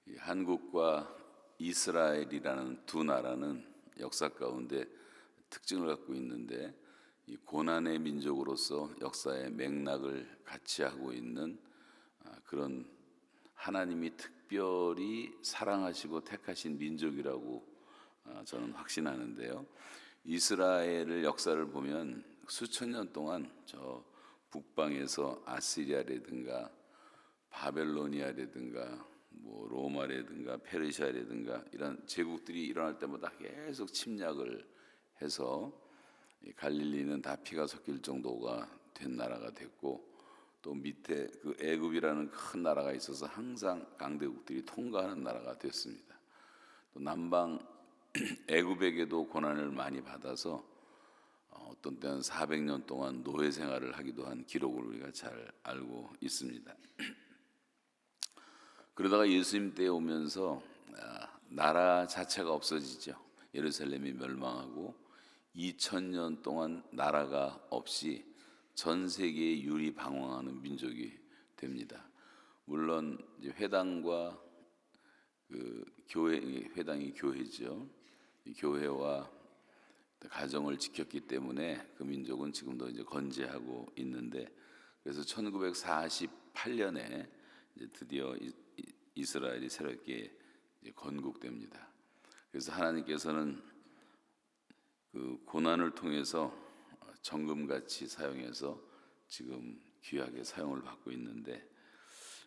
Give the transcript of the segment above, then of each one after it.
이 한국과 이스라엘이라는 두 나라는 역사 가운데 특징을 갖고 있는데, 이 고난의 민족으로서 역사의 맥락을 같이 하고 있는 그런 하나님이 특별히 사랑하시고 택하신 민족이라고 저는 확신하는데요. 이스라엘의 역사를 보면 수천 년 동안 저 북방에서 아시리아라든가 바벨로니아라든가 로마라든가 페르시아라든가 이런 제국들이 일어날 때마다 계속 침략을 해서 갈릴리는 다 피가 섞일 정도가 된 나라가 됐고, 또 밑에 그 애굽이라는 큰 나라가 있어서 항상 강대국들이 통과하는 나라가 됐습니다. 또 남방 애굽에게도 고난을 많이 받아서 어떤 때는 400년 동안 노예 생활을 하기도 한 기록을 우리가 잘 알고 있습니다. 그러다가 예수님 때에 오면서 나라 자체가 없어지죠. 예루살렘이 멸망하고 2000년 동안 나라가 없이 전 세계에 유리방황하는 민족이 됩니다. 물론 이제 회당과 그 교회, 회당이 교회죠. 이 교회와 가정을 지켰기 때문에 그 민족은 지금도 이제 건재하고 있는데, 그래서 1948년에 이제 드디어 이스라엘이 새롭게 이제 건국됩니다. 그래서 하나님께서는 그 고난을 통해서 정금같이 사용해서 지금 귀하게 사용을 받고 있는데,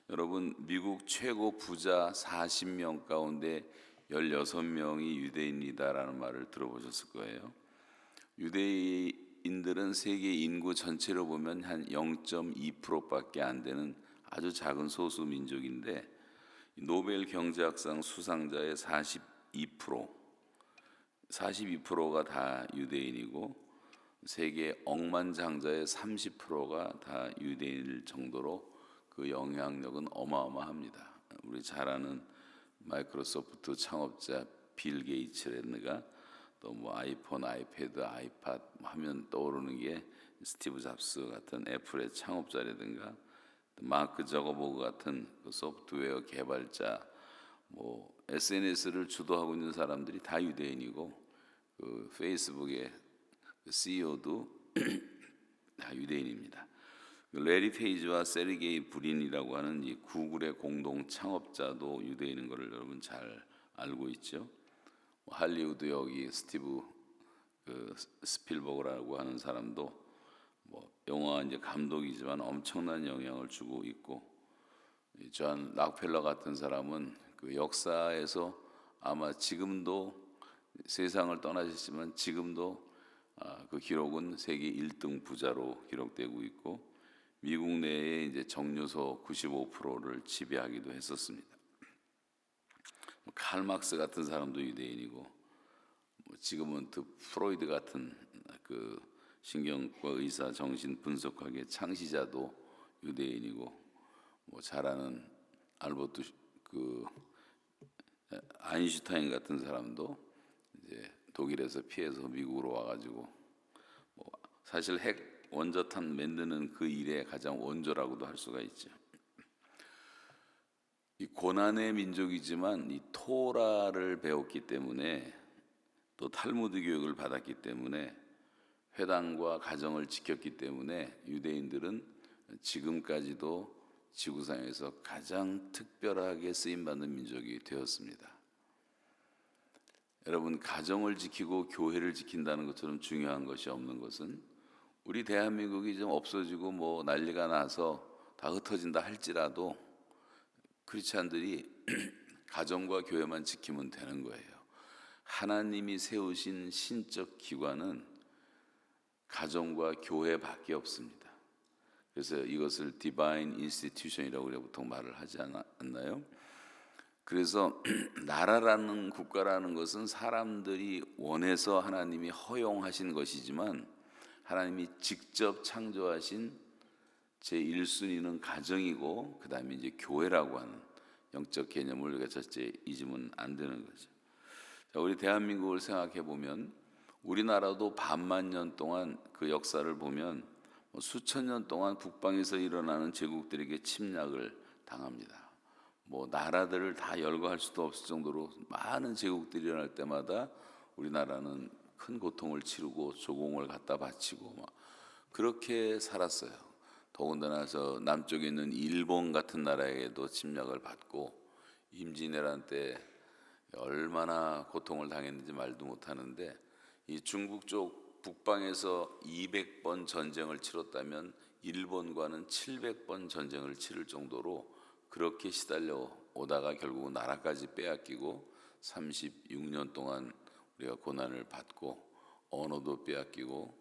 여러분 미국 최고 부자 40명 가운데 16명이 유대인이다라는 말을 들어보셨을 거예요. 유대인들은 세계 인구 전체로 보면 한 0.2%밖에 안 되는 아주 작은 소수 민족인데, 노벨 경제학상 수상자의 42%가 다 유대인이고, 세계 억만장자의 30%가 다 유대인일 정도로 그 영향력은 어마어마합니다. 우리 잘 아는 마이크로소프트 창업자 빌 게이츠라든가 또 아이폰, 아이패드, 아이팟 하면 떠오르는 게 스티브 잡스 같은 애플의 창업자라든가 마크 저거버그 같은 그 소프트웨어 개발자, SNS를 주도하고 있는 사람들이 다 유대인이고, 그 페이스북의 CEO도 다 유대인입니다. 레리 페이지와 세르게이 브린이라고 하는 이 구글의 공동 창업자도 유대인인 것을 여러분 잘 알고 있죠. 할리우드 여기 스티브 스필버그라고 하는 사람도 영화 이제 감독이지만 엄청난 영향을 주고 있고, 존 락펠러 같은 사람은 그 역사에서 아마 지금도 세상을 떠나셨지만 지금도 그 기록은 세계 1등 부자로 기록되고 있고, 미국 내에 이제 정유소 95%를 지배하기도 했었습니다. 칼 막스 같은 사람도 유대인이고, 지금은 또 프로이드 같은 그 신경과 의사 정신 분석학의 창시자도 유대인이고, 잘 아는 알버트 아인슈타인 같은 사람도 이제 독일에서 피해서 미국으로 와가지고 사실 핵 원자탄 만드는 그 일의 가장 원조라고도 할 수가 있죠. 이 고난의 민족이지만 이 토라를 배웠기 때문에, 또 탈무드 교육을 받았기 때문에, 회당과 가정을 지켰기 때문에 유대인들은 지금까지도 지구상에서 가장 특별하게 쓰임받는 민족이 되었습니다. 여러분, 가정을 지키고 교회를 지킨다는 것처럼 중요한 것이 없는 것은, 우리 대한민국이 좀 없어지고 난리가 나서 다 흩어진다 할지라도 크리스찬들이 가정과 교회만 지키면 되는 거예요. 하나님이 세우신 신적 기관은 가정과 교회밖에 없습니다. 그래서 이것을 디바인 인스티튜션이라고 우리가 보통 말을 하지 않나요? 그래서 나라라는 국가라는 것은 사람들이 원해서 하나님이 허용하신 것이지만, 하나님이 직접 창조하신 제1순위는 가정이고, 그 다음에 이제 교회라고 하는 영적 개념을 우리가 절대 잊으면 안 되는 거죠. 자, 우리 대한민국을 생각해 보면, 우리나라도 반만 년 동안 그 역사를 보면 수천 년 동안 북방에서 일어나는 제국들에게 침략을 당합니다. 뭐 나라들을 다 열거할 수도 없을 정도로 많은 제국들이 일어날 때마다 우리나라는 큰 고통을 치르고 조공을 갖다 바치고 막 그렇게 살았어요. 더군다나 저 남쪽에 있는 일본 같은 나라에도 침략을 받고 임진왜란 때 얼마나 고통을 당했는지 말도 못하는데, 이 중국 쪽 북방에서 200번 전쟁을 치렀다면 일본과는 700번 전쟁을 치를 정도로 그렇게 시달려 오다가 결국은 나라까지 빼앗기고 36년 동안 우리가 고난을 받고 언어도 빼앗기고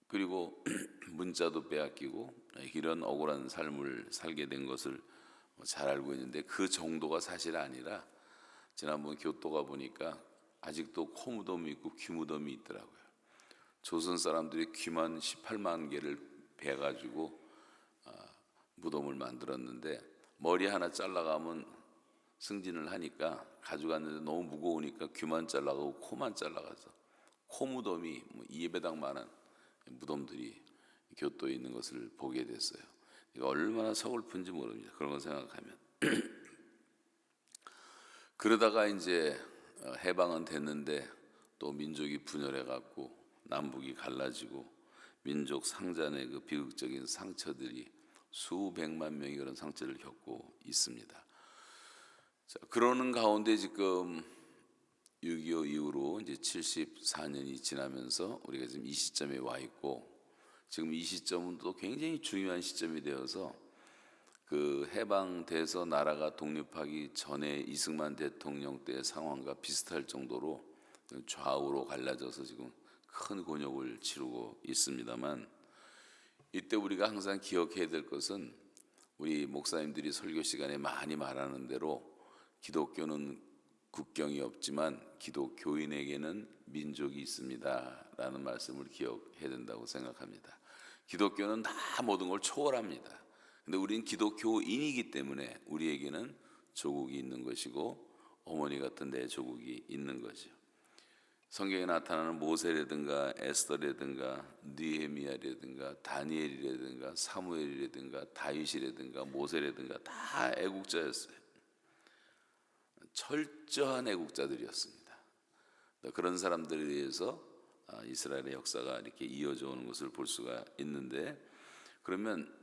그리고 문자도 빼앗기고 이런 억울한 삶을 살게 된 것을 잘 알고 있는데, 그 정도가 사실 아니라 지난번 교토가 보니까 아직도 코무덤이 있고 귀무덤이 있더라고요. 조선 사람들이 귀만 18만 개를 베가지고 무덤을 만들었는데, 머리 하나 잘라가면 승진을 하니까 가져갔는데 너무 무거우니까 귀만 잘라가고 코만 잘라가서 코무덤이 2배당만한 무덤들이 교토에 있는 것을 보게 됐어요. 이거 얼마나 서글픈지 모릅니다. 그런 거 생각하면. 그러다가 이제 해방은 됐는데 또 민족이 분열해 갖고 남북이 갈라지고 민족 상잔의 그 비극적인 상처들이 수백만 명이 그런 상처를 겪고 있습니다. 자, 그러는 가운데 지금 6.25 이후로 이제 74년이 지나면서 우리가 지금 이 시점에 와 있고, 지금 이 시점은 또 굉장히 중요한 시점이 되어서 그 해방돼서 나라가 독립하기 전에 이승만 대통령 때 상황과 비슷할 정도로 좌우로 갈라져서 지금 큰 곤욕을 치르고 있습니다만, 이때 우리가 항상 기억해야 될 것은 우리 목사님들이 설교 시간에 많이 말하는 대로 기독교는 국경이 없지만 기독교인에게는 민족이 있습니다 라는 말씀을 기억해야 된다고 생각합니다. 기독교는 다 모든 걸 초월합니다. 근데 우리는 기독교인이기 때문에 우리에게는 조국이 있는 것이고 어머니 같은 내 조국이 있는 거죠. 성경에 나타나는 모세라든가 에스더라든가 느헤미야라든가 다니엘이라든가 사무엘이라든가 다윗이라든가 모세라든가 다 애국자였어요. 철저한 애국자들이었습니다. 그런 사람들에 의해서 이스라엘의 역사가 이렇게 이어져 오는 것을 볼 수가 있는데, 그러면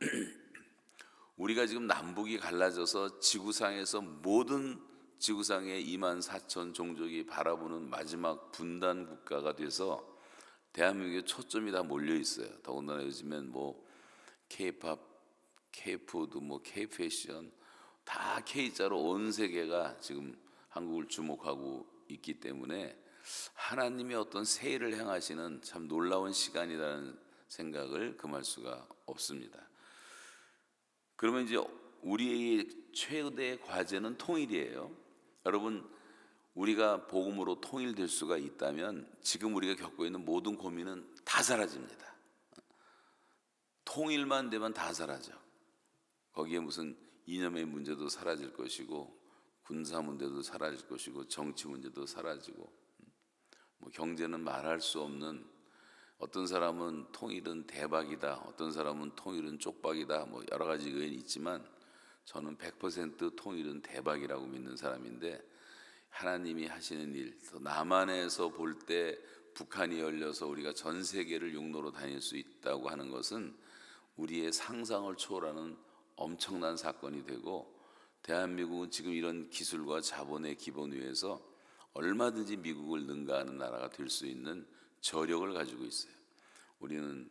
우리가 지금 남북이 갈라져서 지구상에서 모든 지구상의 2만 4천 종족이 바라보는 마지막 분단 국가가 돼서 대한민국에 초점이 다 몰려 있어요. 더군다나 요즘엔 뭐 K-팝, K-푸드, 뭐 K-패션 다 K자로 온 세계가 지금 한국을 주목하고 있기 때문에 하나님의 어떤 세일을 행하시는 참 놀라운 시간이라는 생각을 금할 수가 없습니다. 그러면 이제 우리의 최대의 과제는 통일이에요. 여러분, 우리가 복음으로 통일될 수가 있다면 지금 우리가 겪고 있는 모든 고민은 다 사라집니다. 통일만 되면 다 사라져. 거기에 무슨 이념의 문제도 사라질 것이고 군사 문제도 사라질 것이고 정치 문제도 사라지고, 뭐 경제는 말할 수 없는, 어떤 사람은 통일은 대박이다, 어떤 사람은 통일은 쪽박이다, 뭐 여러 가지 의견이 있지만 저는 100% 통일은 대박이라고 믿는 사람인데, 하나님이 하시는 일, 또 남한에서 볼 때 북한이 열려서 우리가 전 세계를 육로로 다닐 수 있다고 하는 것은 우리의 상상을 초월하는 엄청난 사건이 되고, 대한민국은 지금 이런 기술과 자본의 기본 위에서 얼마든지 미국을 능가하는 나라가 될 수 있는 저력을 가지고 있어요. 우리는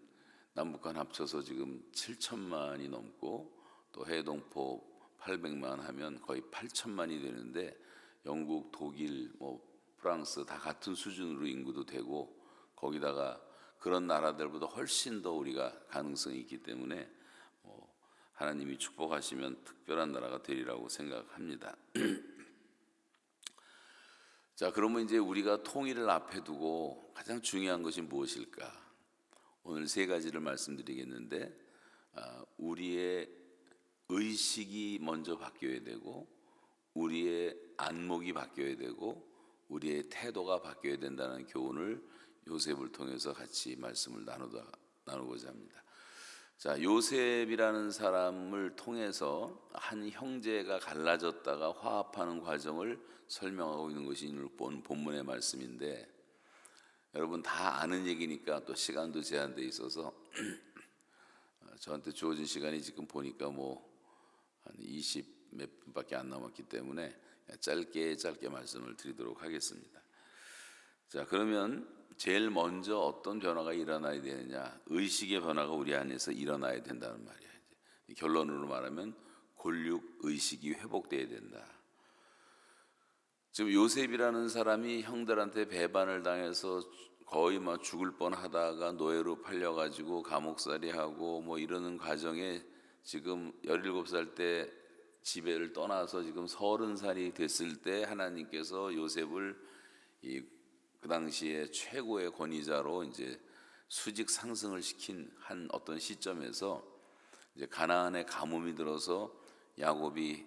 남북한 합쳐서 지금 7천만이 넘고 또 해동포 800만 하면 거의 8천만이 되는데, 영국, 독일, 뭐 프랑스 다 같은 수준으로 인구도 되고, 거기다가 그런 나라들보다 훨씬 더 우리가 가능성이 있기 때문에 하나님이 축복하시면 특별한 나라가 되리라고 생각합니다. 자, 그러면 이제 우리가 통일을 앞에 두고 가장 중요한 것이 무엇일까? 오늘 세 가지를 말씀드리겠는데, 우리의 의식이 먼저 바뀌어야 되고, 우리의 안목이 바뀌어야 되고, 우리의 태도가 바뀌어야 된다는 교훈을 요셉을 통해서 같이 말씀을 나누고자 합니다. 자, 요셉이라는 사람을 통해서 한 형제가 갈라졌다가 화합하는 과정을 설명하고 있는 것이 오늘 본문의 말씀인데, 여러분 다 아는 얘기니까 또 시간도 제한돼 있어서 저한테 주어진 시간이 지금 보니까 뭐 한 20 몇 분밖에 안 남았기 때문에 짧게 말씀을 드리도록 하겠습니다. 자, 그러면 제일 먼저 어떤 변화가 일어나야 되느냐? 의식의 변화가 우리 안에서 일어나야 된다는 말이야. 이제 결론으로 말하면 골육 의식이 회복돼야 된다. 지금 요셉이라는 사람이 형들한테 배반을 당해서 거의 막 죽을 뻔하다가 노예로 팔려가지고 감옥살이하고 뭐 이러는 과정에 지금 17살 때 집에를 떠나서 지금 30살이 됐을 때 하나님께서 요셉을 그 당시에 최고의 권위자로 이제 수직 상승을 시킨 한 어떤 시점에서 이제 가나안에 가뭄이 들어서 야곱이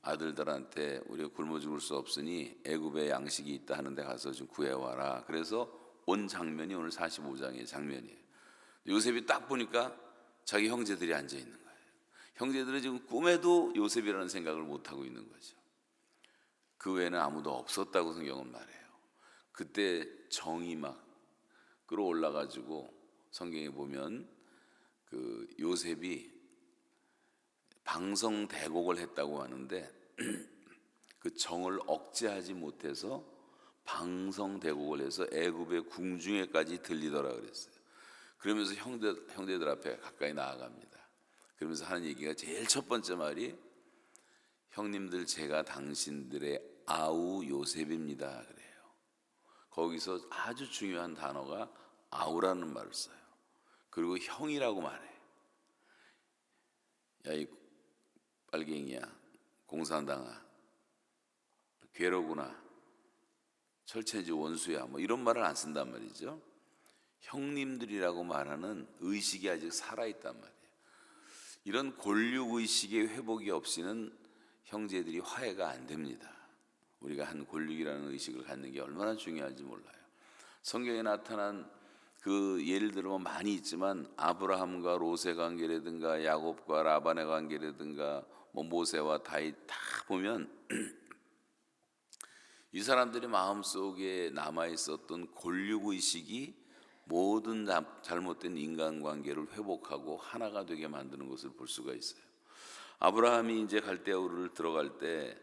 아들들한테 우리가 굶어 죽을 수 없으니 애굽에 양식이 있다 하는데 가서 좀 구해와라. 그래서 온 장면이 오늘 45장의 장면이에요. 요셉이 딱 보니까 자기 형제들이 앉아 있는 거예요. 형제들은 지금 꿈에도 요셉이라는 생각을 못 하고 있는 거죠. 그 외에는 아무도 없었다고 성경은 말해요. 그때 정이 막 끌어올라가지고 성경에 보면 그 요셉이 방성대곡을 했다고 하는데 그 정을 억제하지 못해서 방성대곡을 해서 애굽의 궁중에까지 들리더라 그랬어요. 그러면서 형제들 앞에 가까이 나아갑니다. 그러면서 하는 얘기가 제일 첫 번째 말이 형님들 제가 당신들의 아우 요셉입니다 그래요. 거기서 아주 중요한 단어가 아우라는 말을 써요. 그리고 형이라고 말해. 야, 이 빨갱이야, 공산당아, 괴로구나, 철천지 원수야, 뭐 이런 말을 안 쓴단 말이죠. 형님들이라고 말하는 의식이 아직 살아있단 말이에요. 이런 골육의식의 회복이 없이는 형제들이 화해가 안 됩니다. 우리가 한 골육이라는 의식을 갖는 게 얼마나 중요한지 몰라요. 성경에 나타난 그 예를 들면 많이 있지만 아브라함과 롯의 관계라든가 야곱과 라반의 관계라든가 뭐 모세와 다윗 다 보면 이 사람들의 마음속에 남아있었던 골육의식이 모든 잘못된 인간관계를 회복하고 하나가 되게 만드는 것을 볼 수가 있어요. 아브라함이 이제 갈대아 우르를 들어갈 때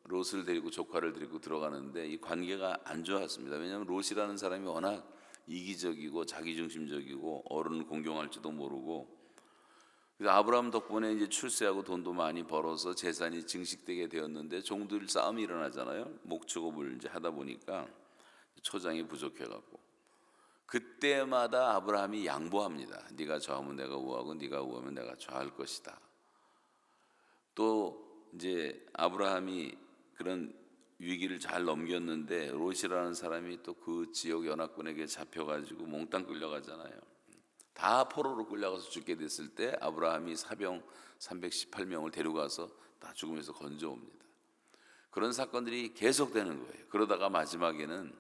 롯을 데리고 조카를 데리고 들어가는데 이 관계가 안 좋았습니다. 왜냐하면 롯이라는 사람이 워낙 이기적이고 자기중심적이고 어른을 공경할지도 모르고, 그래서 아브라함 덕분에 이제 출세하고 돈도 많이 벌어서 재산이 증식되게 되었는데 종들 싸움이 일어나잖아요. 목축업을 이제 하다 보니까 초장이 부족해갖고 그때마다 아브라함이 양보합니다. 네가 좌하면 내가 우하고 네가 우하면 내가 좌할 것이다. 또 이제 아브라함이 그런 위기를 잘 넘겼는데 롯이라는 사람이 또 그 지역 연합군에게 잡혀가지고 몽땅 끌려가잖아요. 다 포로로 끌려가서 죽게 됐을 때 아브라함이 사병 318명을 데려가서 다 죽음에서 건져옵니다. 그런 사건들이 계속되는 거예요. 그러다가 마지막에는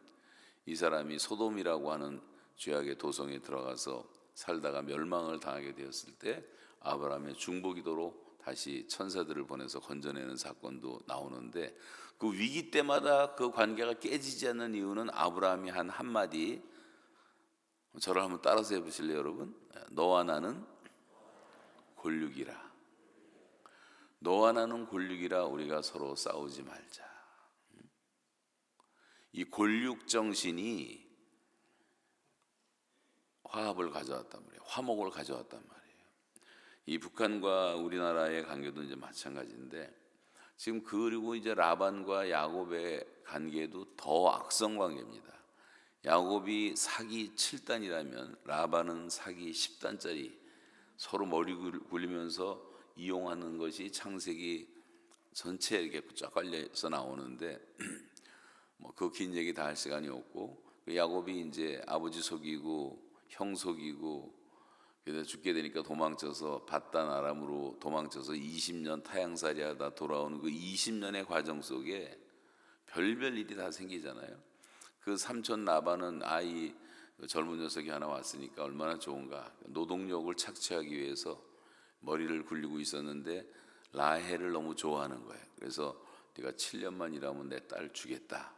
이 사람이 소돔이라고 하는 죄악의 도성에 들어가서 살다가 멸망을 당하게 되었을 때 아브라함의 중보기도로 다시 천사들을 보내서 건져내는 사건도 나오는데, 그 위기 때마다 그 관계가 깨지지 않는 이유는 아브라함이 한 한마디, 저를 한번 따라서 해보실래요 여러분? 너와 나는 골육이라. 너와 나는 골육이라 우리가 서로 싸우지 말자. 이 골육 정신이 화합을 가져왔단 말이에요. 화목을 가져왔단 말이에요. 이 북한과 우리나라의 관계도 이제 마찬가지인데, 지금 그리고 이제 라반과 야곱의 관계도 더 악성 관계입니다. 야곱이 사기 7단이라면 라반은 사기 10단짜리 서로 머리 굴리면서 이용하는 것이 창세기 전체에 이렇게 쫙 깔려서 나오는데 뭐 그 긴 얘기 다 할 시간이 없고, 야곱이 이제 아버지 속이고 형 속이고 그래서 죽게 되니까 도망쳐서 밧단 아람으로 도망쳐서 20년 타향살이 하다 돌아오는 그 20년의 과정 속에 별별 일이 다 생기잖아요. 그 삼촌 라반은 아이 젊은 녀석이 하나 왔으니까 얼마나 좋은가. 노동력을 착취하기 위해서 머리를 굴리고 있었는데 라헬을 너무 좋아하는 거예요. 그래서 네가 7년만 일하면 내 딸 주겠다.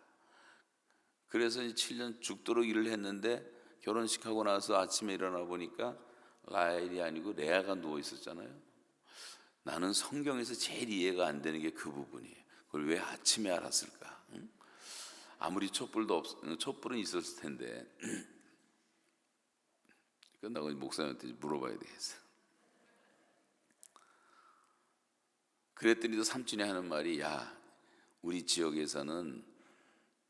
그래서 7년 죽도록 일을 했는데 결혼식하고 나서 아침에 일어나 보니까 라헬이 아니고 레아가 누워 있었잖아요. 나는 성경에서 제일 이해가 안 되는 게 그 부분이에요. 그걸 왜 아침에 알았을까? 응? 아무리 촛불은 있었을 텐데. 끝나고 목사님한테 물어봐야 되겠어. 그랬더니 또 삼촌이 하는 말이, 야, 우리 지역에서는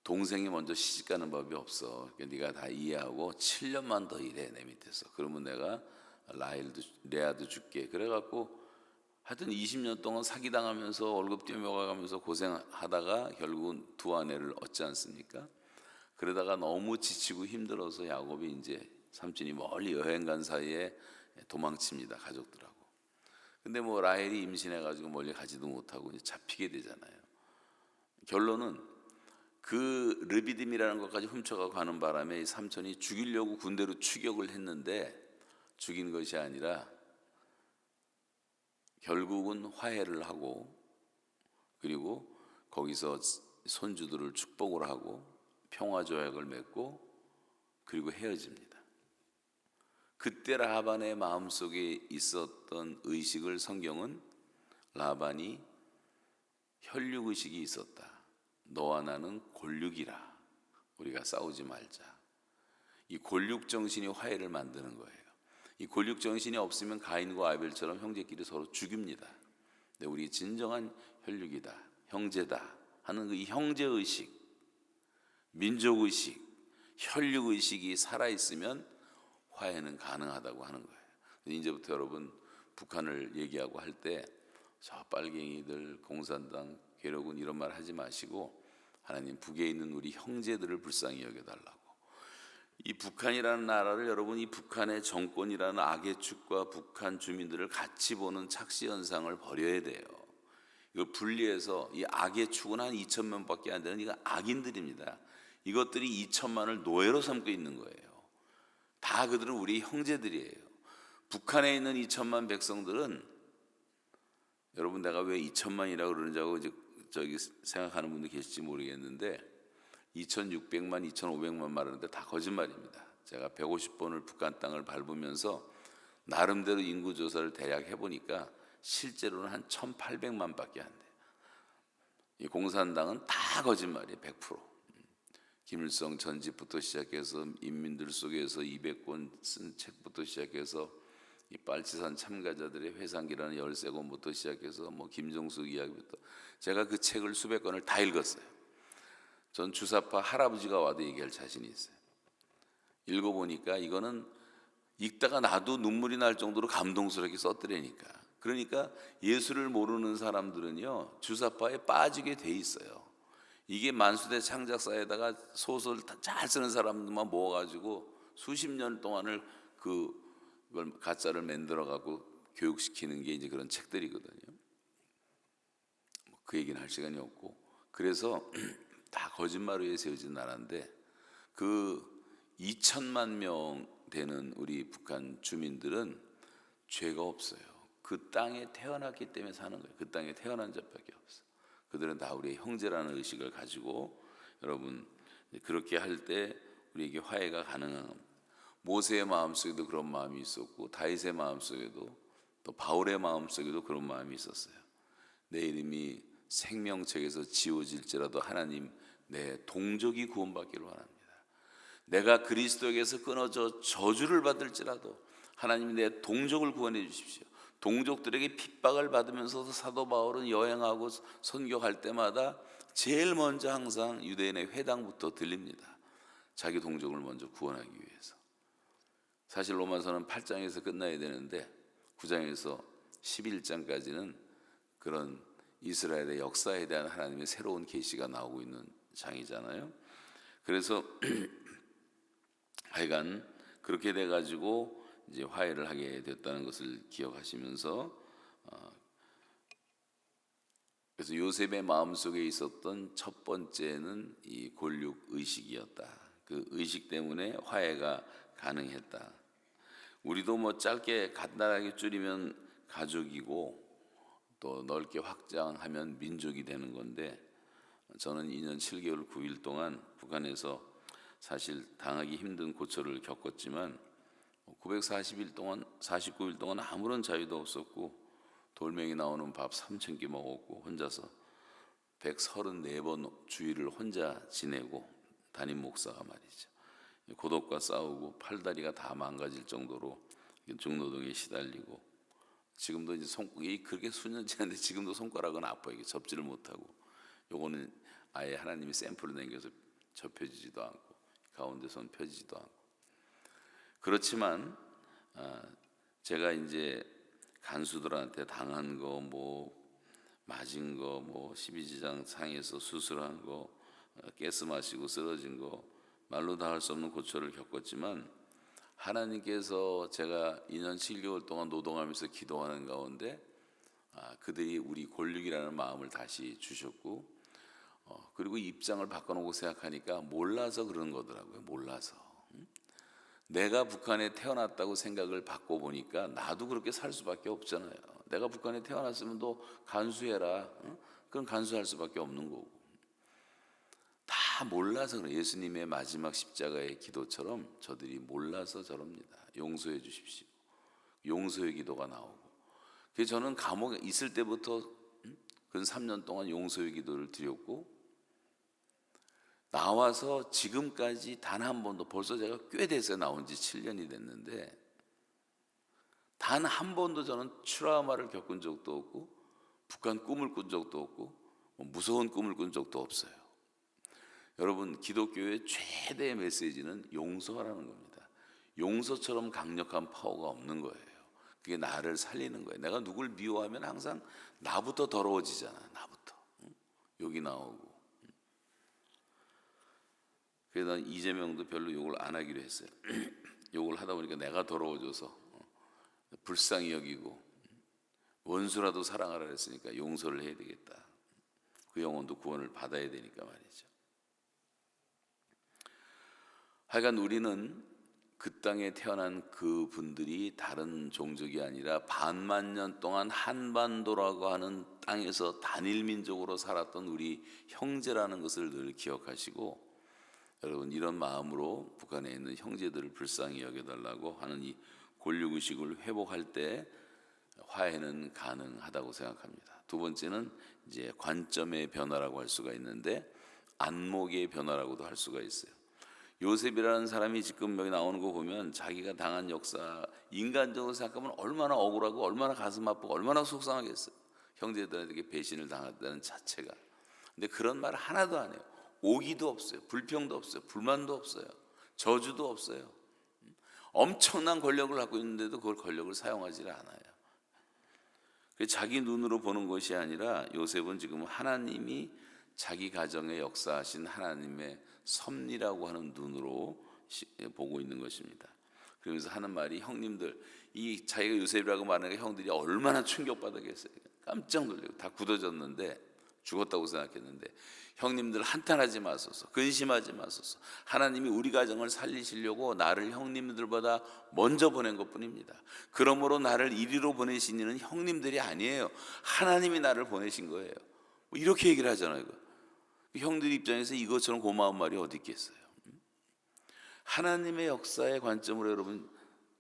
동생이 먼저 시집가는 법이 없어. 그러니까 네가 다 이해하고 7년만 더 일해, 내 밑에서. 그러면 내가 레아도 줄게. 그래갖고 하여튼 20년 동안 사기당하면서 월급 떼먹어가면서 고생하다가 결국은 두 아내를 얻지 않습니까? 그러다가 너무 지치고 힘들어서 야곱이 이제 삼촌이 멀리 여행 간 사이에 도망칩니다, 가족들하고. 근데 뭐 라헬이 임신해가지고 멀리 가지도 못하고 이제 잡히게 되잖아요. 결론은 그 르비딤이라는 것까지 훔쳐가고 가는 바람에 이 삼촌이 죽이려고 군대로 추격을 했는데 죽인 것이 아니라 결국은 화해를 하고, 그리고 거기서 손주들을 축복을 하고 평화조약을 맺고 그리고 헤어집니다. 그때 라반의 마음속에 있었던 의식을 성경은 라반이 혈육의식이 있었다. 너와 나는 골육이라. 우리가 싸우지 말자. 이 골육정신이 화해를 만드는 거예요. 이 골육정신이 없으면 가인과 아벨처럼 형제끼리 서로 죽입니다. 근데 우리 진정한 혈육이다, 형제다 하는 이 형제의식, 민족의식, 혈육의식이 살아있으면 화해는 가능하다고 하는 거예요. 이제부터 여러분 북한을 얘기하고 할 때 저 빨갱이들, 공산당, 괴력은 이런 말 하지 마시고 하나님 북에 있는 우리 형제들을 불쌍히 여겨달라고. 이 북한이라는 나라를 여러분, 이 북한의 정권이라는 악의 축과 북한 주민들을 같이 보는 착시 현상을 버려야 돼요. 이걸 분리해서 이 악의 축은 한 2,000명밖에 안 되는 이거 악인들입니다. 이것들이 2천만을 노예로 삼고 있는 거예요. 다 그들은 우리 형제들이에요. 북한에 있는 2천만 백성들은, 여러분 내가 왜 2천만이라고 그러는지 하고 저기 생각하는 분도 계실지 모르겠는데 2,600만, 2,500만 말하는데 다 거짓말입니다. 제가 150번을 북한 땅을 밟으면서 나름대로 인구조사를 대략 해보니까 실제로는 한 1,800만밖에 안 돼요. 이 공산당은 다 거짓말이에요. 100%. 김일성 전집부터 시작해서 인민들 속에서 200권 쓴 책부터 시작해서 이 빨치산 참가자들의 회상기라는 13권부터 시작해서 뭐 김정숙 이야기부터, 제가 그 책을 수백 권을 다 읽었어요. 전 주사파 할아버지가 와도 얘기할 자신이 있어요. 읽어보니까 이거는 읽다가 나도 눈물이 날 정도로 감동스럽게 썼더라니까. 그러니까 예수를 모르는 사람들은요 주사파에 빠지게 돼 있어요. 이게 만수대 창작사에다가 소설 잘 쓰는 사람들만 모아가지고 수십 년 동안을 그걸 가짜를 만들어가고 교육시키는 게 이제 그런 책들이거든요. 그 얘기는 할 시간이 없고, 그래서 다 거짓말 위에 세워진 나라인데 그 2천만 명 되는 우리 북한 주민들은 죄가 없어요. 그 땅에 태어났기 때문에 사는 거예요. 그 땅에 태어난 자밖에 없어. 그들은 다 우리의 형제라는 의식을 가지고, 여러분 그렇게 할 때 우리에게 화해가 가능한 겁니다. 모세의 마음속에도 그런 마음이 있었고 다윗의 마음속에도 또 바울의 마음속에도 그런 마음이 있었어요. 내 이름이 생명책에서 지워질지라도 하나님 내 동족이 구원받기를 원합니다. 내가 그리스도에게서 끊어져 저주를 받을지라도 하나님 내 동족을 구원해 주십시오. 동족들에게 핍박을 받으면서도 사도 바울은 여행하고 선교할 때마다 제일 먼저 항상 유대인의 회당부터 들립니다. 자기 동족을 먼저 구원하기 위해서. 사실 로마서는 8장에서 끝나야 되는데 9장에서 11장까지는 그런 이스라엘의 역사에 대한 하나님의 새로운 계시가 나오고 있는 장이잖아요. 그래서 하여간 그렇게 돼가지고 이제 화해를 하게 됐다는 것을 기억하시면서, 그래서 요셉의 마음속에 있었던 첫 번째는 이 골육 의식이었다. 그 의식 때문에 화해가 가능했다. 우리도 뭐 짧게 간단하게 줄이면 가족이고 또 넓게 확장하면 민족이 되는 건데, 저는 2년 7개월 9일 동안 북한에서 사실 당하기 힘든 고초를 겪었지만 940일 동안 49일 동안 아무런 자유도 없었고 돌멩이 나오는 밥 3,000끼 먹었고 혼자서 134번 주일을 혼자 지내고, 담임 목사가 말이죠, 고독과 싸우고 팔다리가 다 망가질 정도로 중노동에 시달리고, 지금도 이제 손이 그렇게 수년 지났는데 지금도 손가락은 아파요. 이게 접지를 못하고, 요거는 아예 하나님이 샘플을 남겨서 접혀지지도 않고 가운데 손 펴지지도 않고. 그렇지만 제가 이제 간수들한테 당한 거, 뭐 맞은 거, 뭐 12지장 상에서 수술한 거, 가스 마시고 쓰러진 거, 말로 다 할 수 없는 고초를 겪었지만 하나님께서 제가 2년 7개월 동안 노동하면서 기도하는 가운데 그들이 우리 권력이라는 마음을 다시 주셨고, 그리고 입장을 바꿔놓고 생각하니까 몰라서 그런 거더라고요. 몰라서. 내가 북한에 태어났다고 생각을 바꿔보니까 나도 그렇게 살 수밖에 없잖아요. 내가 북한에 태어났으면 너 간수해라. 그럼 간수할 수밖에 없는 거고. 다 몰라서 그래요. 예수님의 마지막 십자가의 기도처럼 저들이 몰라서 저럽니다. 용서해 주십시오. 용서의 기도가 나오고. 그래서 저는 감옥에 있을 때부터 근 3년 동안 용서의 기도를 드렸고, 나와서 지금까지 단 한 번도, 벌써 제가 꽤 됐어요. 나온 지 7년이 됐는데 단 한 번도 저는 트라우마를 겪은 적도 없고 북한 꿈을 꾼 적도 없고 무서운 꿈을 꾼 적도 없어요. 여러분, 기독교의 최대의 메시지는 용서하라는 겁니다. 용서처럼 강력한 파워가 없는 거예요. 그게 나를 살리는 거예요. 내가 누굴 미워하면 항상 나부터 더러워지잖아. 나부터. 욕이 나오고. 그래서 난 이재명도 별로 욕을 안 하기로 했어요. 욕을 하다 보니까 내가 더러워져서 불쌍히 여기고, 원수라도 사랑하라 했으니까 용서를 해야 되겠다. 그 영혼도 구원을 받아야 되니까 말이죠. 하여간 우리는 그 땅에 태어난 그 분들이 다른 종족이 아니라 반만 년 동안 한반도라고 하는 땅에서 단일 민족으로 살았던 우리 형제라는 것을 늘 기억하시고, 여러분, 이런 마음으로 북한에 있는 형제들을 불쌍히 여겨달라고 하는 이 권력의식을 회복할 때 화해는 가능하다고 생각합니다. 두 번째는 이제 관점의 변화라고 할 수가 있는데, 안목의 변화라고도 할 수가 있어요. 요셉이라는 사람이 지금 여기 나오는 거 보면 자기가 당한 역사, 인간적으로 생각하면 얼마나 억울하고 얼마나 가슴 아프고 얼마나 속상하겠어요. 형제들에게 배신을 당했다는 자체가. 근데 그런 말 하나도 안 해요. 오기도 없어요. 불평도 없어요. 불만도 없어요. 저주도 없어요. 엄청난 권력을 갖고 있는데도 그걸 권력을 사용하지 않아요. 자기 눈으로 보는 것이 아니라 요셉은 지금 하나님이 자기 가정에 역사하신 하나님의 섭리라고 하는 눈으로 보고 있는 것입니다. 그러면서 하는 말이, 형님들, 이 자기가 요셉이라고 말하니까 형들이 얼마나 충격받았겠어요. 깜짝 놀라고 다 굳어졌는데, 죽었다고 생각했는데, 형님들 한탄하지 마소서, 근심하지 마소서. 하나님이 우리 가정을 살리시려고 나를 형님들보다 먼저 보낸 것뿐입니다. 그러므로 나를 이리로 보내신 이는 형님들이 아니에요. 하나님이 나를 보내신 거예요. 뭐 이렇게 얘기를 하잖아요. 형들 입장에서 이것처럼 고마운 말이 어디 있겠어요. 하나님의 역사의 관점으로 여러분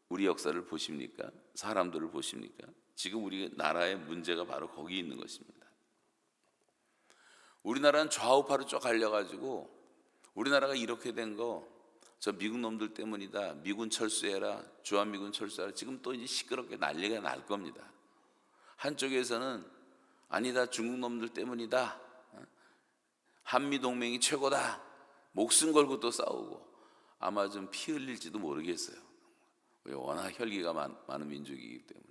우리 역사를 보십니까? 사람들을 보십니까? 지금 우리 나라의 문제가 바로 거기 있는 것입니다. 우리나라는 좌우파로 쭉 갈려가지고, 우리나라가 이렇게 된 거 저 미국 놈들 때문이다, 미군 철수해라, 주한미군 철수해라, 지금 또 이제 시끄럽게 난리가 날 겁니다. 한쪽에서는 아니다, 중국 놈들 때문이다, 한미동맹이 최고다, 목숨 걸고 또 싸우고, 아마 좀 피 흘릴지도 모르겠어요. 워낙 혈기가 많은 민족이기 때문에.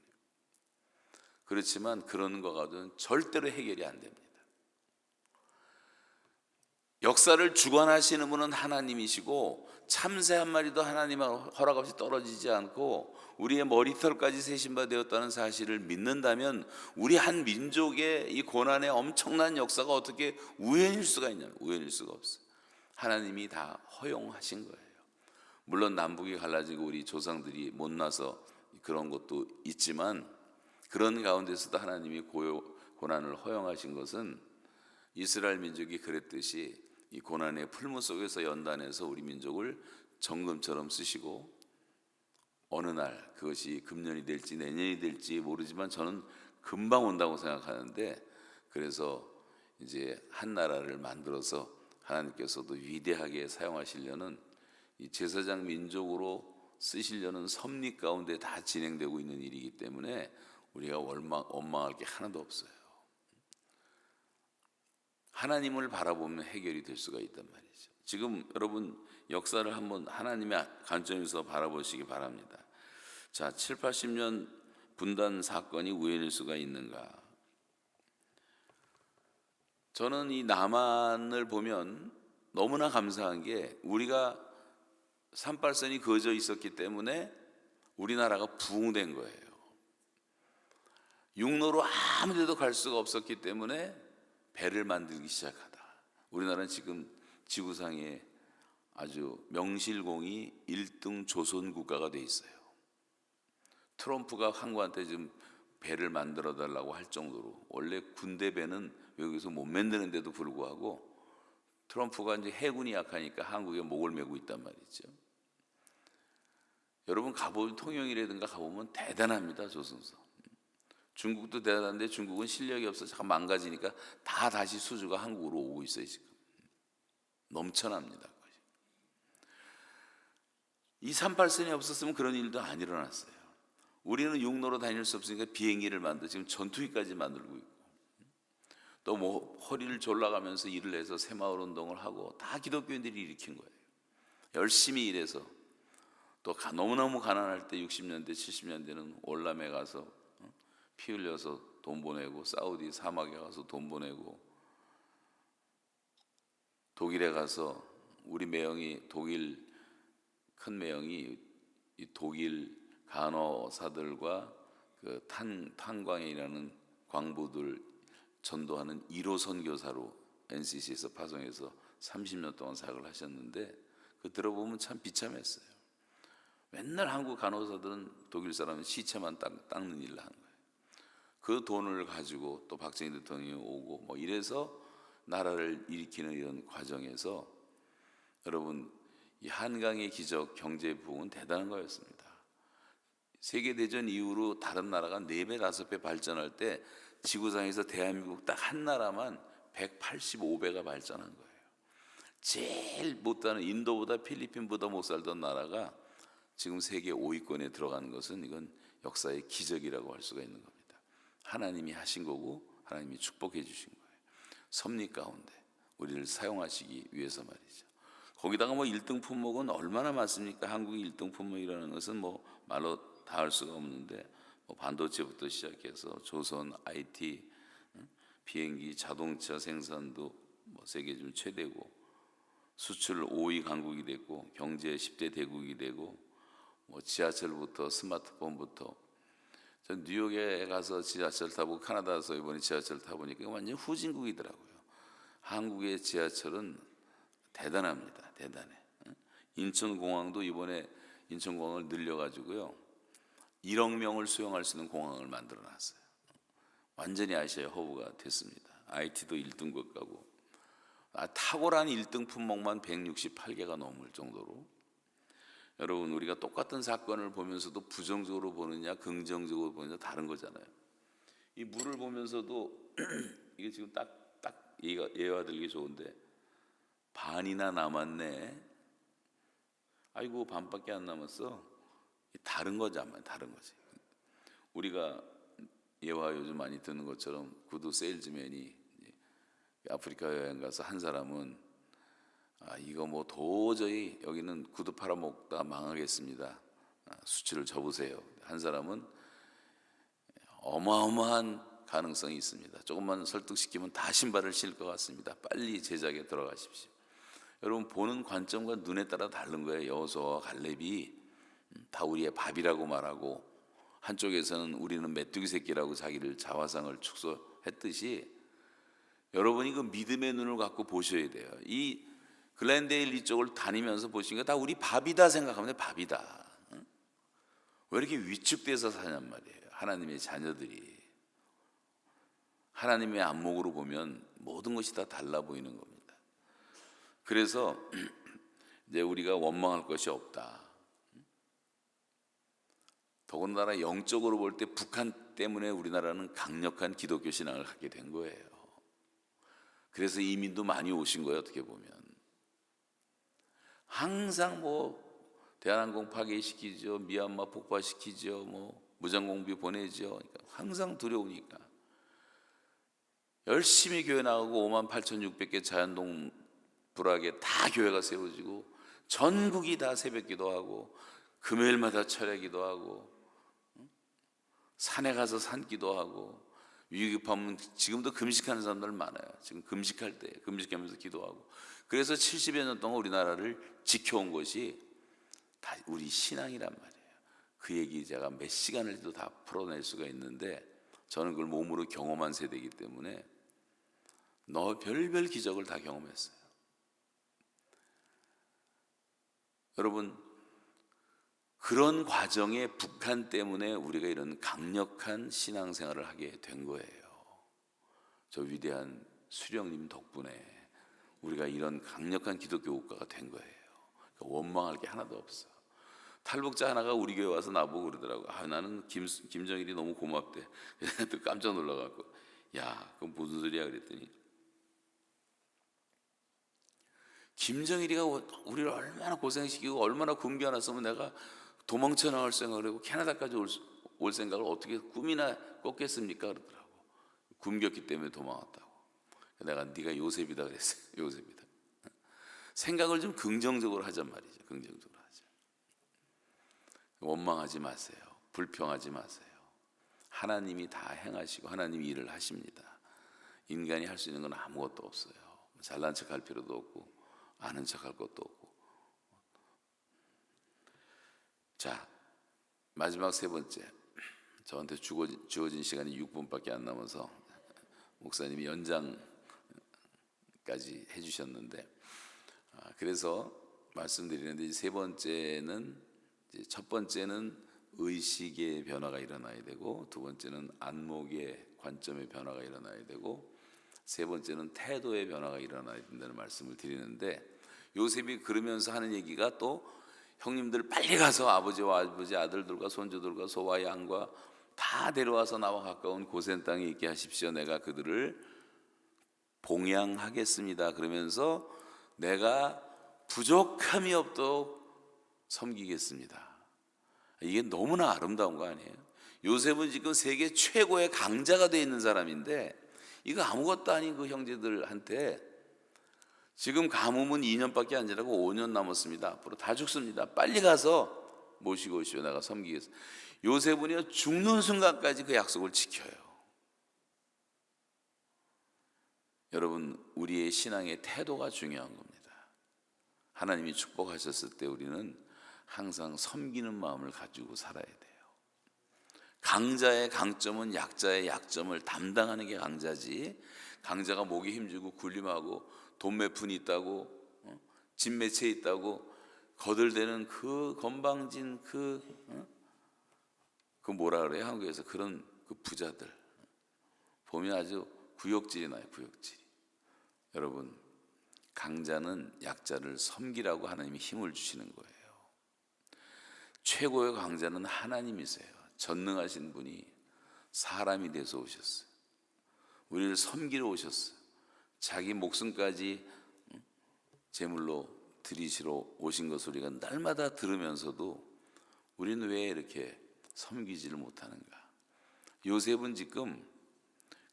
그렇지만 그런 거가도 절대로 해결이 안 됩니다. 역사를 주관하시는 분은 하나님이시고, 참새 한 마리도 하나님의 허락 없이 떨어지지 않고 우리의 머리털까지 세신 바 되었다는 사실을 믿는다면, 우리 한 민족의 이 고난의 엄청난 역사가 어떻게 우연일 수가 있냐면 우연일 수가 없어요. 하나님이 다 허용하신 거예요. 물론 남북이 갈라지고 우리 조상들이 못나서 그런 것도 있지만, 그런 가운데서도 하나님이 고난을 허용하신 것은 이스라엘 민족이 그랬듯이 이 고난의 풀무 속에서 연단해서 우리 민족을 정금처럼 쓰시고, 어느 날 그것이 금년이 될지 내년이 될지 모르지만 저는 금방 온다고 생각하는데, 그래서 이제 한 나라를 만들어서 하나님께서도 위대하게 사용하시려는 이 제사장 민족으로 쓰시려는 섭리 가운데 다 진행되고 있는 일이기 때문에 우리가 원망할 게 하나도 없어요. 하나님을 바라보면 해결이 될 수가 있단 말이죠. 지금 여러분 역사를 한번 하나님의 관점에서 바라보시기 바랍니다. 자, 7, 80년 분단 사건이 우연일 수가 있는가? 저는 이 남한을 보면 너무나 감사한 게, 우리가 38선이 그어져 있었기 때문에 우리나라가 부흥된 거예요. 육로로 아무 데도 갈 수가 없었기 때문에 배를 만들기 시작하다. 우리나라는 지금 지구상에 아주 명실공히 1등 조선 국가가 돼 있어요. 트럼프가 한국한테 지금 배를 만들어 달라고 할 정도로, 원래 군대 배는 외국에서 못 만드는데도 불구하고 트럼프가 이제 해군이 약하니까 한국에 목을 메고 있단 말이죠. 여러분 가보면 통영이라든가 가보면 대단합니다. 조선소. 중국도 대단한데 중국은 실력이 없어서 잠깐 망가지니까 다 다시 수주가 한국으로 오고 있어요. 지금 넘쳐납니다. 이 38선이 없었으면 그런 일도 안 일어났어요. 우리는 육로로 다닐 수 없으니까 비행기를 만들고 지금 전투기까지 만들고 있고, 또 뭐 허리를 졸라가면서 일을 해서 새마을 운동을 하고, 다 기독교인들이 일으킨 거예요. 열심히 일해서, 또 너무너무 가난할 때 60년대 70년대는 월남에 가서 피 흘려서 돈 보내고, 사우디 사막에 가서 돈 보내고, 독일에 가서 우리 매형이, 독일 큰 매형이 이 독일 간호사들과 그 탄광에 일하는 광부들 전도하는 1호 선교사로 NCC에서 파송해서 30년 동안 사역을 하셨는데, 그 들어보면 참 비참했어요. 맨날 한국 간호사들은 독일 사람은 시체만 닦는 일을 하는 거예요. 그 돈을 가지고 또 박정희 대통령이 오고 뭐 이래서 나라를 일으키는 이런 과정에서, 여러분 이 한강의 기적, 경제 부흥은 대단한 거였습니다. 세계대전 이후로 다른 나라가 4배, 5배 발전할 때 지구상에서 대한민국 딱 한 나라만 185배가 발전한 거예요. 제일 못하는 인도보다 필리핀보다 못 살던 나라가 지금 세계 5위권에 들어가는 것은, 이건 역사의 기적이라고 할 수가 있는 겁니다. 하나님이 하신 거고 하나님이 축복해 주신 거예요. 섭리 가운데 우리를 사용하시기 위해서 말이죠. 거기다가 뭐 1등 품목은 얼마나 많습니까? 한국의 1등 품목이라는 것은 뭐 말로 다 할 수가 없는데, 뭐 반도체부터 시작해서 조선, IT, 비행기, 자동차 생산도 뭐 세계 중 최대고, 수출 5위 강국이 됐고, 경제 10대 대국이 되고, 뭐 지하철부터 스마트폰부터. 전 뉴욕에 가서 지하철 타고 캐나다에서 이번에 지하철 타보니까 완전 후진국이더라고요. 한국의 지하철은 대단합니다. 대단해. 인천공항도 이번에 인천공항을 늘려가지고요 1억 명을 수용할 수 있는 공항을 만들어놨어요. 완전히 아시아 허브가 됐습니다. IT도 1등급 가고, 탁월한 1등 품목만 168개가 넘을 정도로. 여러분 우리가 똑같은 사건을 보면서도 부정적으로 보느냐 긍정적으로 보느냐 다른 거잖아요. 이 물을 보면서도 이게 지금 딱 예화 들기 좋은데, 반이나 남았네. 아이고 반밖에 안 남았어. 다른 거잖아요. 다른 거지. 우리가 예화 요즘 많이 듣는 것처럼 구두 세일즈맨이 아프리카 여행 가서 한 사람은 이거 뭐 도저히 여기는 구두 팔아먹다 망하겠습니다. 수치를 접으세요. 한 사람은 어마어마한 가능성이 있습니다. 조금만 설득시키면 다 신발을 신을 것 같습니다. 빨리 제작에 들어가십시오. 여러분 보는 관점과 눈에 따라 다른 거예요. 여호수아와 갈렙이 다 우리의 밥이라고 말하고, 한쪽에서는 우리는 메뚜기 새끼라고 자기를 자화상을 축소했듯이, 여러분이 그 믿음의 눈을 갖고 보셔야 돼요. 이 글렌데일 이쪽을 다니면서 보시니까 다 우리 밥이다 생각하면 밥이다. 응? 왜 이렇게 위축돼서 사냔 말이에요. 하나님의 자녀들이. 하나님의 안목으로 보면 모든 것이 다 달라 보이는 겁니다. 그래서 이제 우리가 원망할 것이 없다. 더군다나 영적으로 볼 때 북한 때문에 우리나라는 강력한 기독교 신앙을 갖게 된 거예요. 그래서 이민도 많이 오신 거예요. 어떻게 보면 항상 뭐 대한항공 파괴시키죠, 미얀마 폭파시키죠, 뭐 무장공비 보내죠. 그러니까 항상 두려우니까 열심히 교회 나가고 58,600개 자연동 불악에 다 교회가 세워지고 전국이 다 새벽기도하고 금요일마다 철야기도 하고 산에 가서 산기도 하고 위급하면 지금도 금식하는 사람들 많아요. 지금 금식할 때 금식하면서 기도하고. 그래서 70여 년 동안 우리나라를 지켜온 것이 다 우리 신앙이란 말이에요. 그 얘기 제가 몇 시간을 해도 다 풀어낼 수가 있는데 저는 그걸 몸으로 경험한 세대이기 때문에 별별 기적을 다 경험했어요. 여러분, 그런 과정에 북한 때문에 우리가 이런 강력한 신앙생활을 하게 된 거예요. 저 위대한 수령님 덕분에 우리가 이런 강력한 기독교 국가가 된 거예요. 그러니까 원망할 게 하나도 없어. 탈북자 하나가 우리 교회 와서 나보고 그러더라고. 나는 김정일이 너무 고맙대. 또 깜짝 놀라갖고, 야, 그건 무슨 소리야 그랬더니, 김정일이가 우리를 얼마나 고생시키고 얼마나 굶겨 놨으면 내가 도망쳐 나올 생각을 하고 캐나다까지 올 생각을 어떻게 꿈이나 꿨겠습니까? 그러더라고. 굶겼기 때문에 도망왔다고. 내가 네가 요셉이다 그랬어요. 요셉이다. 생각을 좀 긍정적으로 하잔 말이죠. 긍정적으로 하자. 원망하지 마세요. 불평하지 마세요. 하나님이 다 행하시고 하나님이 일을 하십니다. 인간이 할 수 있는 건 아무것도 없어요. 잘난 척할 필요도 없고 아는 척할 것도 없고. 자, 마지막 세 번째. 저한테 주어진 시간이 6분밖에 안 남아서 목사님이 연장까지 해주셨는데, 그래서 말씀드리는데 세 번째는, 첫 번째는 의식의 변화가 일어나야 되고, 두 번째는 안목의 관점의 변화가 일어나야 되고, 세 번째는 태도의 변화가 일어나야 된다는 말씀을 드리는데, 요셉이 그러면서 하는 얘기가 또 형님들 빨리 가서 아버지와 아버지 아들들과 손주들과 소와 양과 다 데려와서 나와 가까운 고센 땅에 있게 하십시오. 내가 그들을 봉양하겠습니다. 그러면서 내가 부족함이 없도록 섬기겠습니다. 이게 너무나 아름다운 거 아니에요? 요셉은 지금 세계 최고의 강자가 되어 있는 사람인데 이거 아무것도 아닌 그 형제들한테 지금 가뭄은 2년밖에 안 지나고 5년 남았습니다. 앞으로 다 죽습니다. 빨리 가서 모시고 오시오. 내가 섬기겠습니다. 요셉은요, 죽는 순간까지 그 약속을 지켜요. 여러분, 우리의 신앙의 태도가 중요한 겁니다. 하나님이 축복하셨을 때 우리는 항상 섬기는 마음을 가지고 살아야 돼요. 강자의 강점은 약자의 약점을 담당하는 게 강자지, 강자가 목에 힘주고 군림하고 돈 몇 푼 있다고 집 몇 채 있다고 거들대는 그 건방진 그 뭐라 그래요? 한국에서 그런 그 부자들 보면 아주 구역질이 나요. 구역질. 여러분, 강자는 약자를 섬기라고 하나님이 힘을 주시는 거예요. 최고의 강자는 하나님이세요. 전능하신 분이 사람이 돼서 오셨어요. 우리를 섬기러 오셨어요. 자기 목숨까지 제물로 드리시러 오신 것을 우리가 날마다 들으면서도 우리는 왜 이렇게 섬기지를 못하는가? 요셉은 지금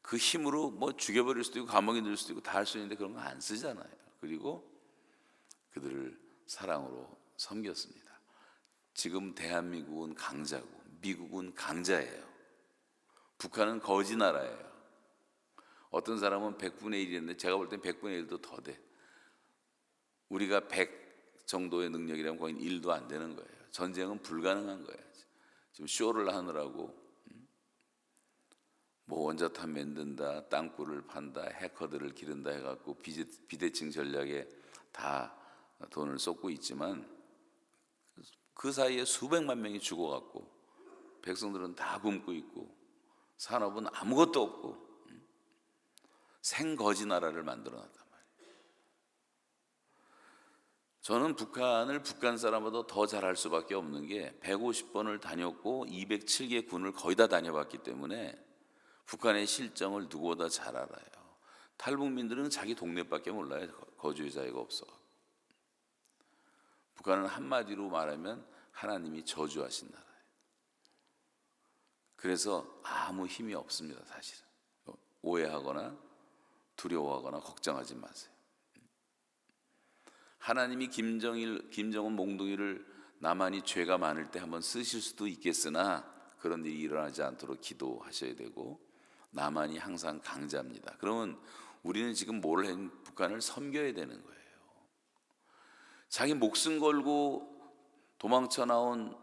그 힘으로 뭐 죽여버릴 수도 있고 감옥에 넣을 수도 있고 다 할 수 있는데 그런 거 안 쓰잖아요. 그리고 그들을 사랑으로 섬겼습니다. 지금 대한민국은 강자고 미국은 강자예요. 북한은 거지 나라예요. 어떤 사람은 100분의 1이었는데 제가 볼 땐 100분의 1도 더 돼. 우리가 100 정도의 능력이라면 거의 1도 안 되는 거예요. 전쟁은 불가능한 거예요. 지금 쇼를 하느라고 뭐 원자탄 만든다, 땅굴을 판다, 해커들을 기른다 해갖고 비대칭 전략에 다 돈을 쏟고 있지만 그 사이에 수백만 명이 죽어갔고 백성들은 다 굶고 있고 산업은 아무것도 없고 생거지 나라를 만들어놨단 말이에요. 저는 북한을 북한 사람보다 더 잘할 수밖에 없는 게 150번을 다녔고 207개 군을 거의 다 다녀봤기 때문에 북한의 실정을 누구보다 잘 알아요. 탈북민들은 자기 동네밖에 몰라요. 거주의 자유가 없어. 북한은 한마디로 말하면 하나님이 저주하신 나라예요. 그래서 아무 힘이 없습니다. 사실은 오해하거나 두려워하거나 걱정하지 마세요. 하나님이 김정은 몽둥이를 나만이 죄가 많을 때 한번 쓰실 수도 있겠으나 그런 일이 일어나지 않도록 기도하셔야 되고 나만이 항상 강자입니다. 그러면 우리는 지금 뭘 해? 북한을 섬겨야 되는 거예요. 자기 목숨 걸고 도망쳐 나온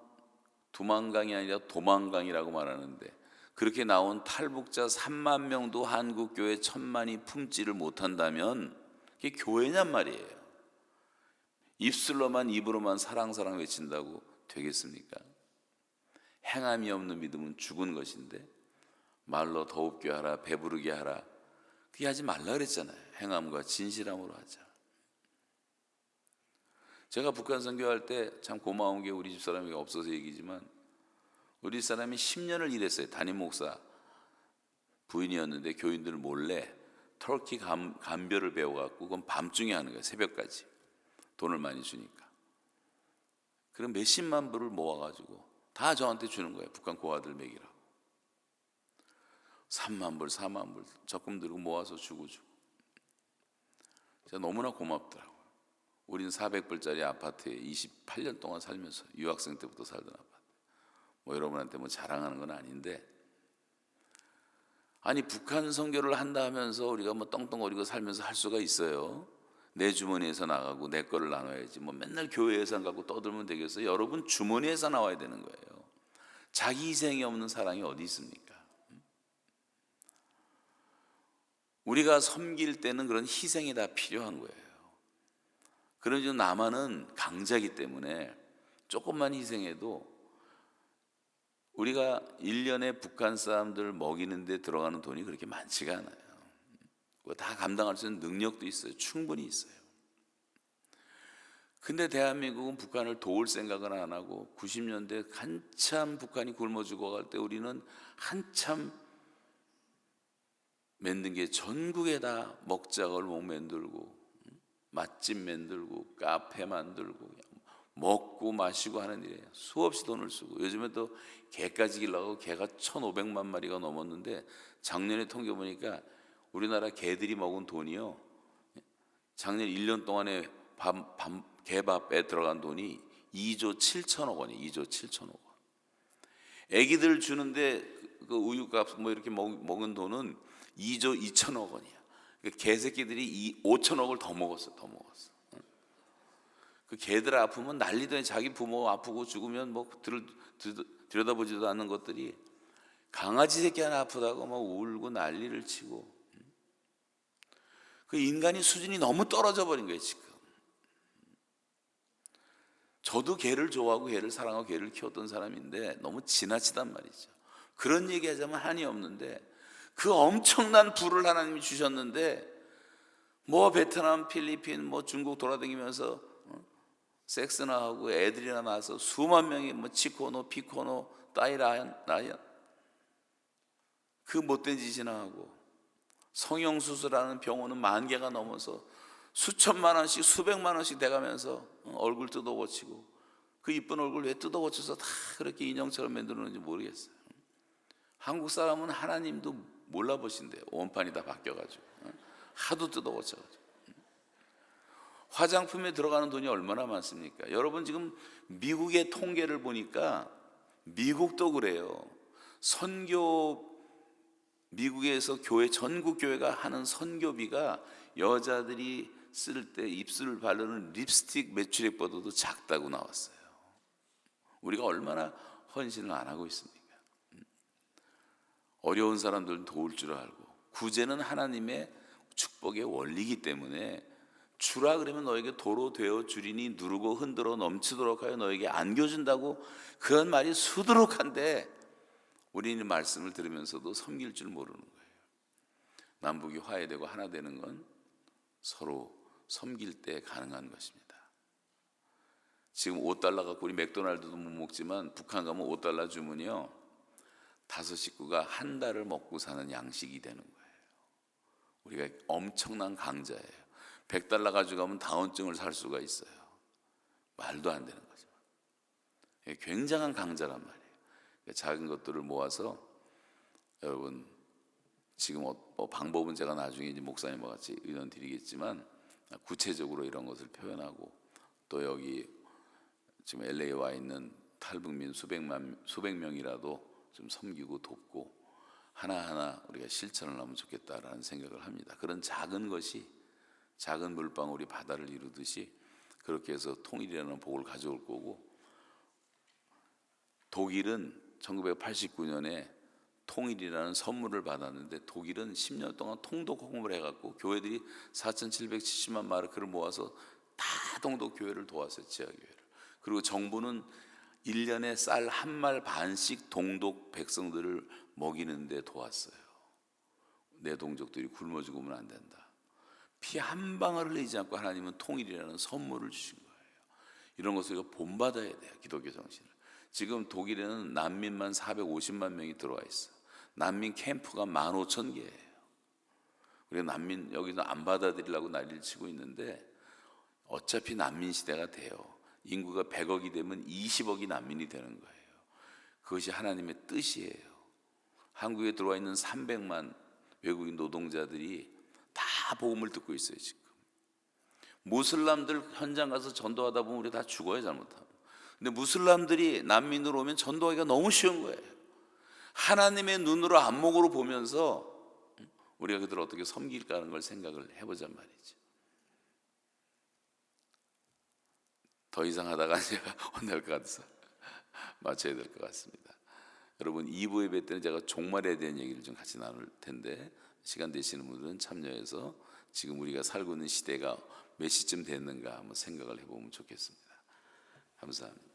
두만강이 아니라 도만강이라고 말하는데 그렇게 나온 탈북자 3만 명도 한국교회 1000만이 품지를 못한다면 그게 교회냔 말이에요. 입술로만 입으로만 사랑 외친다고 되겠습니까? 행함이 없는 믿음은 죽은 것인데 말로 더웁게 하라 배부르게 하라 그게 하지 말라 그랬잖아요. 행함과 진실함으로 하자. 제가 북한 선교할 때 참 고마운 게 우리 집사람이 없어서 얘기지만 우리 집사람이 10년을 일했어요. 담임 목사 부인이었는데 교인들 몰래 터키 감별을 배워갖고 그건 밤중에 하는 거예요. 새벽까지 돈을 많이 주니까. 그럼 몇십만 불을 모아가지고 다 저한테 주는 거예요. 북한 고아들 먹이라고. 3만 불 4만 불 적금 들고 모아서 주고 제가 너무나 고맙더라고요. 우리는 400불짜리 아파트에 28년 동안 살면서 유학생 때부터 살던 아파트. 뭐 여러분한테 뭐 자랑하는 건 아닌데 아니 북한 선교를 한다 하면서 우리가 뭐 떵떵거리고 살면서 할 수가 있어요? 내 주머니에서 나가고 내 거를 나눠야지 뭐 맨날 교회 예산 갖고 떠들면 되겠어요? 여러분 주머니에서 나와야 되는 거예요. 자기 희생이 없는 사랑이 어디 있습니까? 우리가 섬길 때는 그런 희생이 다 필요한 거예요. 그러죠. 남한은 강자이기 때문에 조금만 희생해도 우리가 1년에 북한 사람들 먹이는 데 들어가는 돈이 그렇게 많지가 않아요. 다 감당할 수 있는 능력도 있어요. 충분히 있어요. 근데 대한민국은 북한을 도울 생각은 안 하고 90년대 한참 북한이 굶어 죽어갈 때 우리는 한참 만든 게 전국에다 먹자걸 목 만들고 맛집 만들고 카페 만들고 먹고 마시고 하는 일이에요. 수없이 돈을 쓰고 요즘에 또 개까지 기르려고 개가 1,500만 마리가 넘었는데 작년에 통계 보니까 우리나라 개들이 먹은 돈이요 작년 1년 동안에 개밥에 들어간 돈이 2조 7천억 원이에요. 2조 7천억 원. 애기들 주는데 그 우유값 뭐 이렇게 먹은 돈은 2조 2천억 원이야. 그러니까 개새끼들이 5천억을 더 먹었어. 그 개들 아프면 난리도 자기 부모 아프고 죽으면 뭐 들여다보지도 않는 것들이 강아지 새끼 하나 아프다고 막 울고 난리를 치고 그 인간이 수준이 너무 떨어져 버린 거예요 지금. 저도 개를 좋아하고 개를 사랑하고 개를 키웠던 사람인데 너무 지나치단 말이죠. 그런 얘기하자면 한이 없는데 그 엄청난 부를 하나님이 주셨는데 뭐 베트남, 필리핀, 뭐 중국 돌아다니면서 섹스나 하고 애들이나 낳아서 수만 명이 뭐 치코노, 피코노, 따이라얀 그 못된 짓이나 하고 성형수술하는 병원은 10,000개가 넘어서 수천만 원씩 수백만 원씩 돼가면서 얼굴 뜯어 고치고 그 이쁜 얼굴 왜 뜯어 고쳐서 다 그렇게 인형처럼 만드는지 모르겠어요. 한국 사람은 하나님도 몰라보신대요. 원판이 다 바뀌어가지고 하도 뜯어 고쳐가지고 화장품에 들어가는 돈이 얼마나 많습니까? 여러분 지금 미국의 통계를 보니까 미국도 그래요. 미국에서 전국 교회가 하는 선교비가 여자들이 쓸 때 입술을 바르는 립스틱 매출액보다도 작다고 나왔어요. 우리가 얼마나 헌신을 안 하고 있습니까? 어려운 사람들은 도울 줄 알고 구제는 하나님의 축복의 원리이기 때문에 주라 그러면 너에게 도로 되어 주리니 누르고 흔들어 넘치도록 하여 너에게 안겨준다고. 그런 말이 수두룩한데 우리는 말씀을 들으면서도 섬길 줄 모르는 거예요. 남북이 화해되고 하나 되는 건 서로 섬길 때 가능한 것입니다. 지금 5달러 갖고 우리 맥도날드도 못 먹지만 북한 가면 5달러 주면요 5식구가 한 달을 먹고 사는 양식이 되는 거예요. 우리가 엄청난 강자예요. 100달러 가져가면 다운증을 살 수가 있어요. 말도 안 되는 거죠. 굉장한 강자란 말이에요. 작은 것들을 모아서 여러분 지금 방법은 제가 나중에 이제 목사님과 같이 의논 드리겠지만 구체적으로 이런 것을 표현하고 또 여기 지금 LA에 와 있는 탈북민 수백 명이라도 좀 섬기고 돕고 하나하나 우리가 실천을 하면 좋겠다라는 생각을 합니다. 그런 작은 것이 작은 물방울이 바다를 이루듯이 그렇게 해서 통일이라는 복을 가져올 거고, 독일은 1989년에 통일이라는 선물을 받았는데 독일은 10년 동안 통독 헌금을 해갖고 교회들이 4,770만 마르크를 모아서 다 통독 교회를 도왔어요. 지하교회를. 그리고 정부는 1년에 쌀 한 말 반씩 동독 백성들을 먹이는데 도왔어요. 내 동족들이 굶어 죽으면 안 된다. 피 한 방울 흘리지 않고 하나님은 통일이라는 선물을 주신 거예요. 이런 것을 우리가 본받아야 돼요. 기독교 정신을. 지금 독일에는 난민만 450만 명이 들어와 있어요. 난민 캠프가 15,000개예요. 우리가 난민 여기서 안 받아들이려고 난리를 치고 있는데 어차피 난민 시대가 돼요. 인구가 100억이 되면 20억이 난민이 되는 거예요. 그것이 하나님의 뜻이에요. 한국에 들어와 있는 300만 외국인 노동자들이 다 복음을 듣고 있어요. 지금 무슬람들 현장 가서 전도하다 보면 우리 다 죽어요, 잘못하면. 근데 무슬람들이 난민으로 오면 전도하기가 너무 쉬운 거예요. 하나님의 눈으로 안목으로 보면서 우리가 그들을 어떻게 섬길까 하는 걸 생각을 해보잔 말이죠. 더 이상 하다가 제가 혼날 것 같아서 마쳐야 될 것 같습니다. 여러분 2부 예배 때는 제가 종말에 대한 얘기를 좀 같이 나눌 텐데 시간 되시는 분들은 참여해서 지금 우리가 살고 있는 시대가 몇 시쯤 됐는가 한번 생각을 해보면 좋겠습니다. 감사합니다.